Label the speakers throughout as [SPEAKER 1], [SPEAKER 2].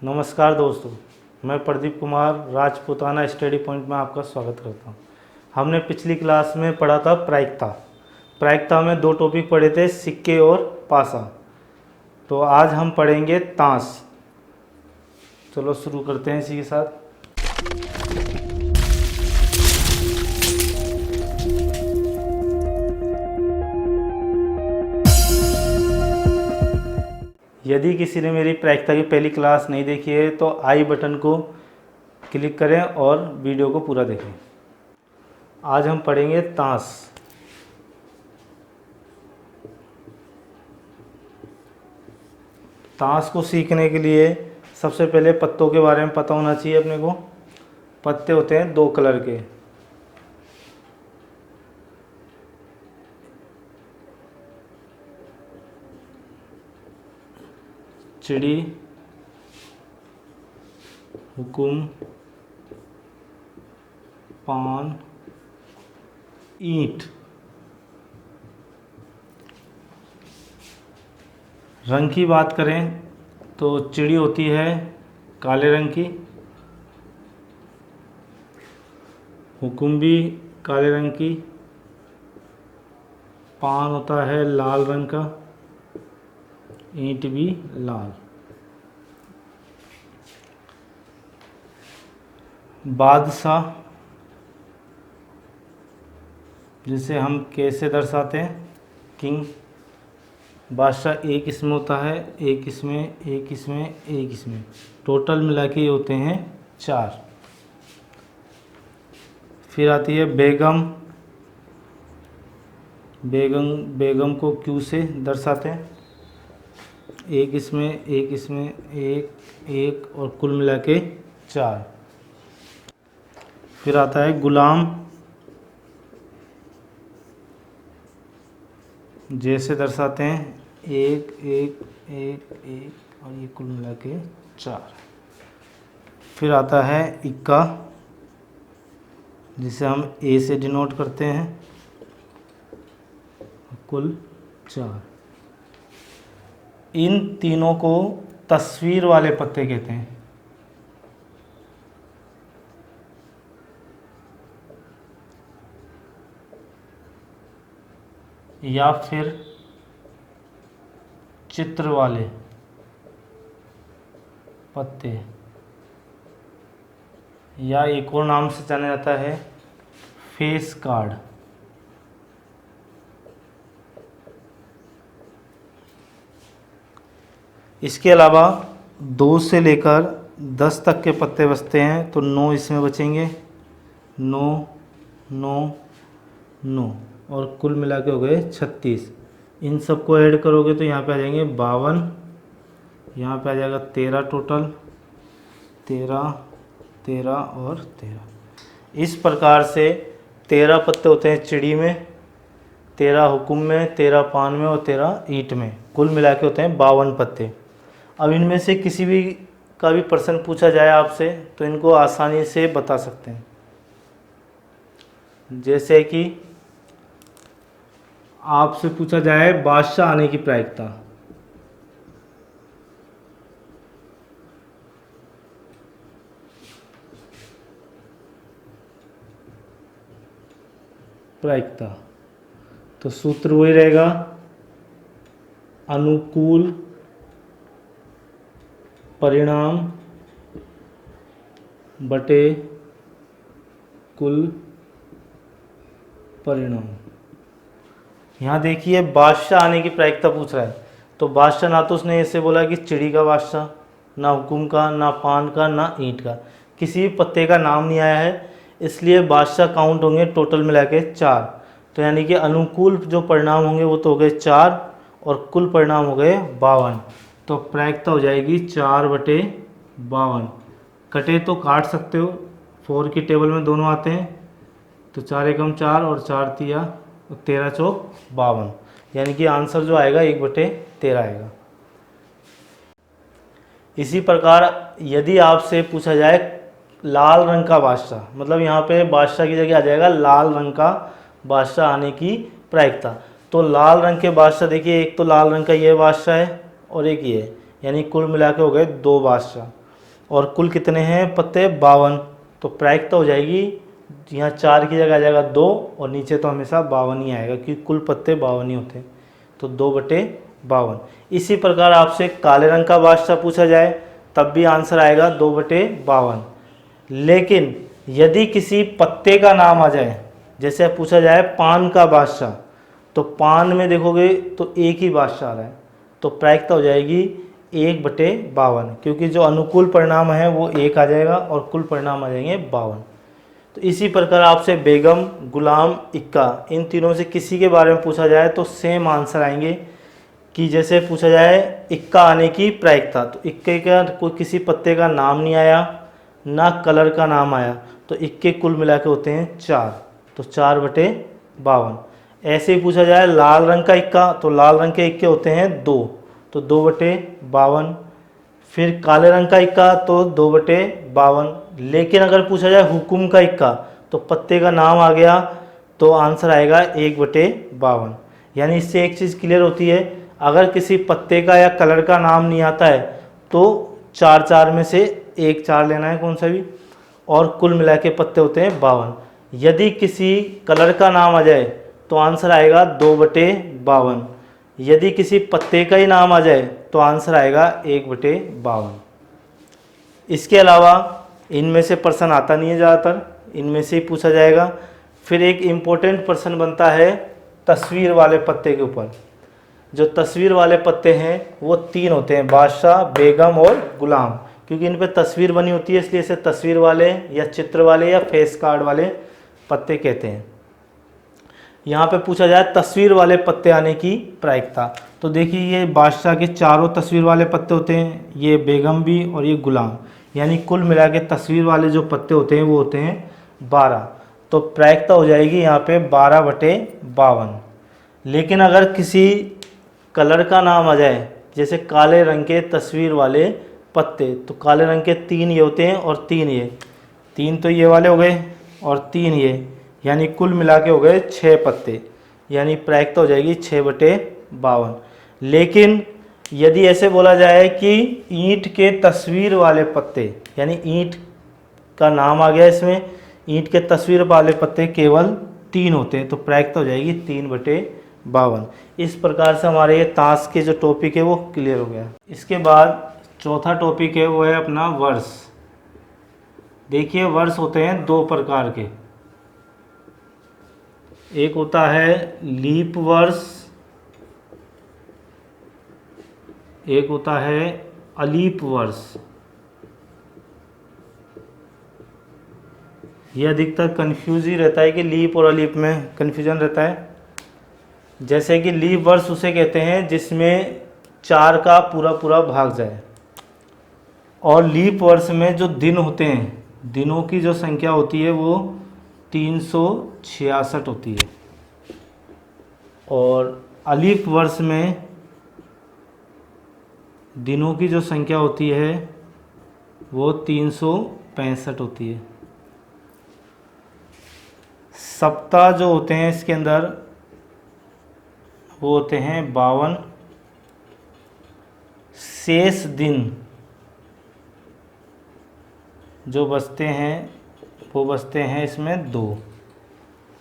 [SPEAKER 1] नमस्कार दोस्तों, मैं प्रदीप कुमार राजपूताना स्टडी पॉइंट में आपका स्वागत करता हूं। हमने पिछली क्लास में पढ़ा था प्रायिकता। प्रायिकता में दो टॉपिक पढ़े थे, सिक्के और पासा। तो आज हम पढ़ेंगे ताश। चलो शुरू करते हैं इसी के साथ। यदि किसी ने मेरी प्रायिकता की पहली क्लास नहीं देखी है तो आई बटन को क्लिक करें और वीडियो को पूरा देखें। आज हम पढ़ेंगे ताश। ताश को सीखने के लिए सबसे पहले पत्तों के बारे में पता होना चाहिए अपने को। पत्ते होते हैं दो कलर के, चिड़ी, हुकुम, पान, ईंट। रंग की बात करें तो चिड़ी होती है काले रंग की, हुकुम भी काले रंग की, पान होता है लाल रंग का, ईंट भी लाल। बादशाह, जिसे हम कैसे दर्शाते हैं, किंग। बादशाह एक इसमें होता है, एक इसमें, एक इसमें, एक इसमें, टोटल मिला के होते हैं 4। फिर आती है बेगम। बेगम को क्यू से दर्शाते हैं, एक इसमें, एक इसमें, एक एक और कुल मिला के 4। फिर आता है गुलाम, जैसे दर्शाते हैं, एक एक एक एक और ये कुल मिला के 4। फिर आता है इक्का, जिसे हम ए से डिनोट करते हैं, कुल 4। इन तीनों को तस्वीर वाले पत्ते कहते हैं। या फिर चित्र वाले पत्ते, या एक और नाम से जाना जाता है फेस कार्ड। इसके अलावा 2 से लेकर 10 तक के पत्ते बचते हैं, तो 9 इसमें बचेंगे, 9 9 9 और कुल मिला के हो गए 36। इन सबको ऐड करोगे तो यहाँ पे आ जाएंगे 52, यहाँ पे आ जाएगा 13 टोटल, 13 13 और 13। इस प्रकार से 13 पत्ते होते हैं चिड़ी में, 13 हुकुम में, 13 पान में और 13 ईंट में। कुल मिला के होते हैं 52 पत्ते। अब इनमें से किसी भी का भी प्रश्न पूछा जाए आपसे तो इनको आसानी से बता सकते हैं। जैसे कि आपसे पूछा जाए बादशाह आने की प्रायिकता, तो सूत्र वही रहेगा, अनुकूल परिणाम बटे कुल परिणाम। यहाँ देखिए बादशाह आने की प्रायिकता पूछ रहा है, तो बादशाह ना तो उसने ऐसे बोला कि चिड़ी का बादशाह, ना हुकुम का, ना पान का, ना ईंट का, किसी भी पत्ते का नाम नहीं आया है, इसलिए बादशाह काउंट होंगे टोटल मिला के 4। तो यानी कि अनुकूल जो परिणाम होंगे वो तो हो गए 4 और कुल परिणाम हो गए 52। तो प्रायिकता हो जाएगी 4/52। कटे तो काट सकते हो, 4 की टेबल में दोनों आते हैं, तो 4 एकम 4 और 4 तिया 13 चौक 52, यानी कि आंसर जो आएगा 1/13 आएगा। इसी प्रकार यदि आपसे पूछा जाए लाल रंग का बादशाह, मतलब यहाँ पे बादशाह की जगह आ जाएगा लाल रंग का बादशाह आने की प्रायिकता। तो लाल रंग के बादशाह देखिए, एक तो लाल रंग का ये बादशाह है और एक ये, यानी कुल मिला के हो गए 2 बादशाह। और कुल कितने हैं पत्ते 52, तो प्रायिकता हो जाएगी यहाँ 4 की जगह आ जाएगा 2 और नीचे तो हमेशा 52 ही आएगा क्योंकि कुल पत्ते 52 ही होते हैं, तो 2/52। इसी प्रकार आपसे काले रंग का बादशाह पूछा जाए तब भी आंसर आएगा 2/52। लेकिन यदि किसी पत्ते का नाम आ जाए, जैसे पूछा जाए पान का बादशाह, तो पान में देखोगे तो एक ही बादशाह आ रहा है, तो प्रायिकता हो जाएगी 1/52 क्योंकि जो अनुकूल परिणाम है वो 1 आ जाएगा और कुल परिणाम आ जाएंगे 52। तो इसी प्रकार आपसे बेगम, गुलाम, इक्का इन तीनों से किसी के बारे में पूछा जाए तो सेम आंसर आएंगे कि जैसे पूछा जाए इक्का आने की प्रायिकता, तो इक्के का कोई किसी पत्ते का नाम नहीं आया ना कलर का नाम आया, तो इक्के कुल मिला के होते हैं 4, तो 4/52। ऐसे ही पूछा जाए लाल रंग का इक्का, तो लाल रंग के इक्के होते हैं 2, तो 2/52। फिर काले रंग का इक्का तो 2/52। लेकिन अगर पूछा जाए हुकुम का इक्का, तो पत्ते का नाम आ गया तो आंसर आएगा 1/52। यानी इससे एक चीज़ क्लियर होती है, अगर किसी पत्ते का या कलर का नाम नहीं आता है तो 4 में से एक 4 लेना है कौन सा भी, और कुल मिला के पत्ते होते हैं 52। यदि किसी कलर का नाम आ जाए तो आंसर आएगा 2/52। यदि किसी पत्ते का ही नाम आ जाए तो आंसर आएगा 1/52। इसके अलावा इनमें से प्रश्न आता नहीं है ज़्यादातर, इनमें से ही पूछा जाएगा। फिर एक इम्पोर्टेंट प्रश्न बनता है तस्वीर वाले पत्ते के ऊपर। जो तस्वीर वाले पत्ते हैं वो 3 होते हैं, बादशाह, बेगम और गुलाम, क्योंकि इन पे तस्वीर बनी होती है इसलिए इसे तस्वीर वाले या चित्र वाले या फेस कार्ड वाले पत्ते कहते हैं। यहाँ पे पूछा जाए तस्वीर वाले पत्ते आने की प्रायिकता, तो देखिए ये बादशाह के चारों तस्वीर वाले पत्ते होते हैं, ये बेगम भी और ये गुलाम, यानी कुल मिला के तस्वीर वाले जो पत्ते होते हैं वो होते हैं 12, तो प्रायिकता हो जाएगी यहाँ पे 12/52। लेकिन अगर किसी कलर का नाम आ जाए, जैसे काले रंग के तस्वीर वाले पत्ते, तो काले रंग के 3 ये होते हैं और 3 ये, 3 तो ये वाले हो गए और 3 ये, यानी कुल मिला के हो गए 6 पत्ते, यानी प्रायिकता हो जाएगी 6/52। लेकिन यदि ऐसे बोला जाए कि ईंट के तस्वीर वाले पत्ते, यानी ईंट का नाम आ गया इसमें, ईंट के तस्वीर वाले पत्ते केवल 3 होते हैं, तो प्रायिकता हो जाएगी 3/52। इस प्रकार से हमारे ये ताश के जो टॉपिक है वो क्लियर हो गया। इसके बाद चौथा टॉपिक है वो है अपना वर्ष। देखिए वर्ष होते हैं 2 प्रकार के, एक होता है लीप वर्ष, एक होता है अलीप वर्ष। यह अधिकतर कंफ्यूज ही रहता है कि लीप और अलीप में कंफ्यूजन रहता है। जैसे कि लीप वर्ष उसे कहते हैं जिसमें 4 का पूरा भाग जाए, और लीप वर्ष में जो दिन होते हैं, दिनों की जो संख्या होती है वो 366 होती है, और अलीप वर्ष में दिनों की जो संख्या होती है वो 365 होती है। सप्ताह जो होते हैं इसके अंदर वो होते हैं 52, शेष दिन जो बचते हैं वो बचते हैं इसमें 2।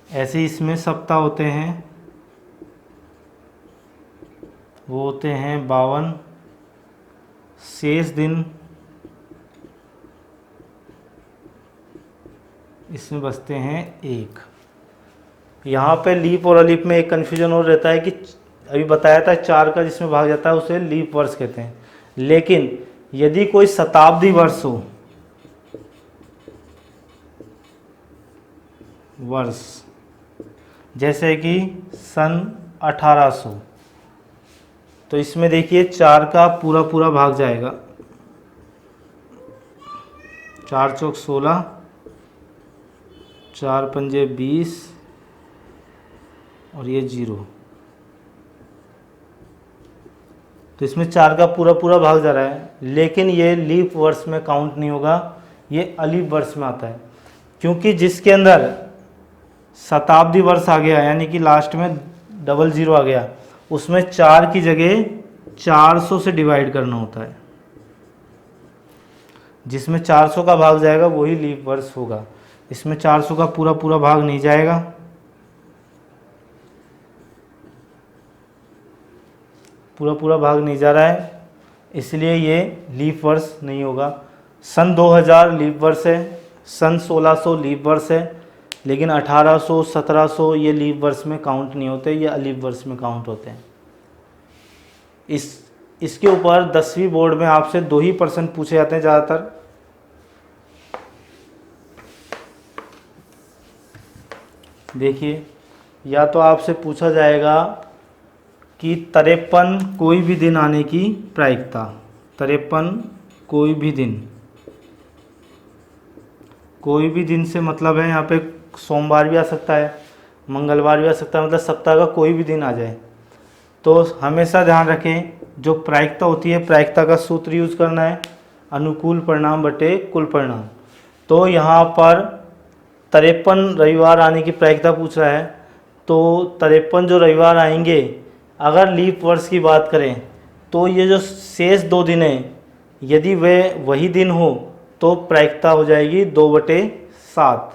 [SPEAKER 1] ऐसे ही इसमें सप्ताह होते हैं वो होते हैं 52, शेष दिन इसमें बचते हैं 1। यहाँ पे लीप और अलीप में एक कन्फ्यूजन और रहता है कि अभी बताया था 4 का जिसमें भाग जाता है उसे लीप वर्ष कहते हैं, लेकिन यदि कोई शताब्दी वर्ष हो, वर्ष जैसे कि सन 1800, तो इसमें देखिए 4 का पूरा भाग जाएगा, 4 चौक 16, 4 पंजे 20 और ये 0, तो इसमें 4 का पूरा भाग जा रहा है। लेकिन ये लीप वर्ष में काउंट नहीं होगा, ये अलीप वर्ष में आता है, क्योंकि जिसके अंदर शताब्दी वर्ष आ गया यानी कि लास्ट में 00 आ गया, उसमें 4 की जगह 400 से डिवाइड करना होता है। जिसमें 400 का भाग जाएगा वही लीप वर्ष होगा। इसमें 400 का पूरा पूरा भाग नहीं जाएगा, पूरा पूरा भाग नहीं जा रहा है, इसलिए ये लीप वर्ष नहीं होगा। सन 2000 लीप वर्ष है, सन 1600 लीप वर्ष है, लेकिन 1800 1700 ये लीप वर्ष में काउंट नहीं होते, ये अलीप वर्ष में काउंट होते हैं। इसके ऊपर 10वीं बोर्ड में आपसे 2 ही प्रश्न पूछे जाते हैं ज़्यादातर। देखिए, या तो आपसे पूछा जाएगा कि 53 कोई भी दिन आने की प्रायिकता, 53 कोई भी दिन, कोई भी दिन से मतलब है यहाँ पे सोमवार भी आ सकता है, मंगलवार भी आ सकता है, मतलब सप्ताह का कोई भी दिन आ जाए। तो हमेशा ध्यान रखें, जो प्रायिकता होती है, प्रायिकता का सूत्र यूज़ करना है, अनुकूल परिणाम बटे कुल परिणाम। तो यहाँ पर 53 रविवार आने की प्रायिकता पूछ रहा है, तो 53 जो रविवार आएंगे, अगर लीप वर्ष की बात करें तो ये जो शेष 2 दिन हैं, यदि वे वही दिन हो तो प्रायिकता हो जाएगी 2/7।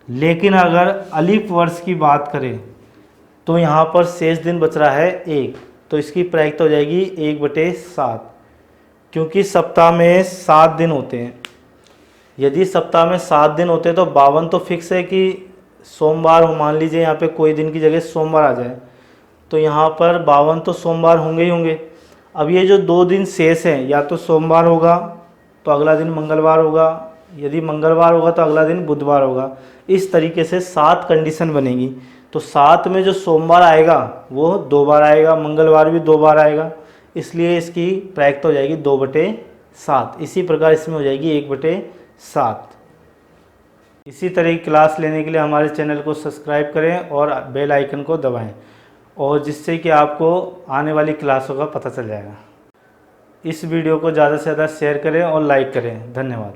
[SPEAKER 1] लेकिन अगर अलीप वर्ष की बात करें तो यहाँ पर शेष दिन बच रहा है 1, तो इसकी प्रायिकता हो जाएगी 1/7, क्योंकि सप्ताह में 7 दिन होते हैं। यदि सप्ताह में 7 दिन होते हैं तो 52 तो फिक्स है कि सोमवार हो, मान लीजिए यहाँ पे कोई दिन की जगह सोमवार आ जाए, तो यहाँ पर 52 तो सोमवार होंगे ही होंगे। अब ये जो 2 दिन शेष हैं, या तो सोमवार होगा तो अगला दिन मंगलवार होगा, यदि मंगलवार होगा तो अगला दिन बुधवार होगा। इस तरीके से 7 कंडीशन बनेगी। तो 7 में जो सोमवार आएगा वो 2 बार आएगा, मंगलवार भी 2 बार आएगा, इसलिए इसकी प्रायिकता हो जाएगी 2/7। इसी प्रकार इसमें हो जाएगी 1/7। इसी तरह की क्लास लेने के लिए हमारे चैनल को सब्सक्राइब करें और बेल आइकन को दबाएं, और जिससे कि आपको आने वाली क्लासों का पता चल जाएगा। इस वीडियो को ज़्यादा से ज़्यादा शेयर करें और लाइक करें। धन्यवाद।